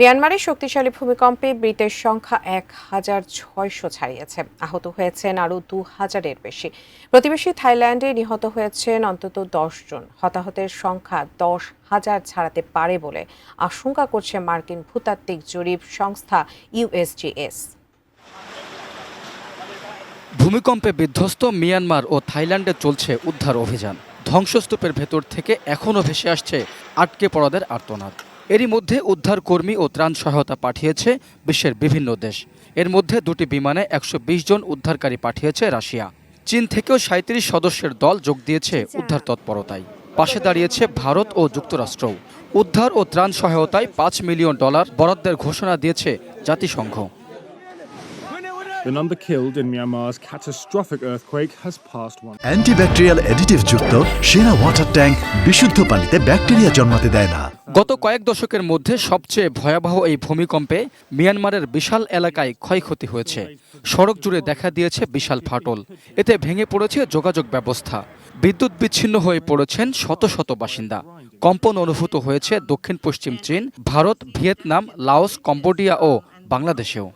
মিয়ানমারের শক্তিশালী ভূমিকম্পে মৃতের সংখ্যা ১,৬০০ ছাড়িয়েছে। আহত হয়েছেন আরও ২,০০০-এর বেশি। প্রতিবেশী থাইল্যান্ডে নিহত হয়েছেন অন্তত ১০ জন। হতাহতের সংখ্যা ১০,০০০ ছাড়াতে পারে বলে আশঙ্কা করছে মার্কিন ভূতাত্ত্বিক জরিপ সংস্থা ইউএসজিএস। ভূমিকম্পে বিধ্বস্ত মিয়ানমার ও থাইল্যান্ডে চলছে উদ্ধার অভিযান। ধ্বংসস্তূপের ভেতর থেকে এখনও ভেসে আসছে আটকে পড়াদের আর্তনাদ। এরই মধ্যে উদ্ধার কর্মী ও ত্রাণ সহায়তা পাঠিয়েছে বিশ্বের বিভিন্ন দেশ। এর মধ্যে দুটি বিমানে ১২০ জন উদ্ধারকারী পাঠিয়েছে রাশিয়া। চীন থেকেও ৩৭ সদস্যের দল যোগ দিয়েছে উদ্ধার তৎপরতায়। পাশে দাঁড়িয়েছে ভারত ও যুক্তরাষ্ট্রও। উদ্ধার ও ত্রাণ সহায়তায় $৫ মিলিয়ন বরাদ্দের ঘোষণা দিয়েছে জাতিসংঘ। The number killed in Myanmar's catastrophic earthquake has passed 1. Antibacterial additive যুক্ত সেরা ওয়াটার ট্যাঙ্ক বিশুদ্ধ পানিতে ব্যাকটেরিয়া জন্মাতে দেয় না। গত কয়েক দশকের মধ্যে সবচেয়ে ভয়াবহ এই ভূমিকম্পে মিয়ানমারের বিশাল এলাকায় ক্ষয়ক্ষতি হয়েছে। সড়ক জুড়ে দেখা দিয়েছে বিশাল ফাটল। এতে ভেঙে পড়েছে যোগাযোগ ব্যবস্থা। বিদ্যুৎ বিচ্ছিন্ন হয়ে পড়েছেন শত শত বাসিন্দা। কম্পন অনুভূত হয়েছে দক্ষিণ পশ্চিম চীন, ভারত, ভিয়েতনাম, লাওস, কম্বোডিয়া ও বাংলাদেশেও।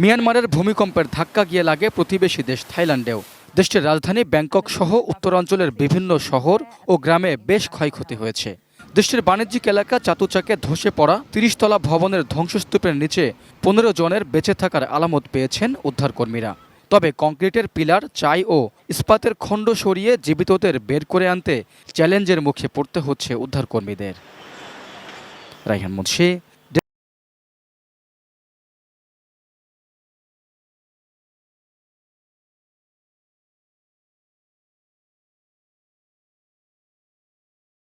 মিয়ানমারের ভূমিকম্পের ধাক্কা গিয়ে লাগে প্রতিবেশী দেশ থাইল্যান্ডেও। দেশটির রাজধানী ব্যাংকক সহ উত্তরাঞ্চলের বিভিন্ন শহর ও গ্রামে বেশ ক্ষয়ক্ষতি হয়েছে। দেশটির বাণিজ্যিক এলাকা চাতুচাকে ধসে পড়া ৩০ তলা ভবনের ধ্বংসস্তূপের নিচে ১৫ জনের বেঁচে থাকার আলামত পেয়েছেন উদ্ধারকর্মীরা। তবে কংক্রিটের পিলার, চাই ও ইস্পাতের খণ্ড সরিয়ে জীবিতদের বের করে আনতে চ্যালেঞ্জের মুখে পড়তে হচ্ছে উদ্ধারকর্মীদের। রাইহান মুন্সি,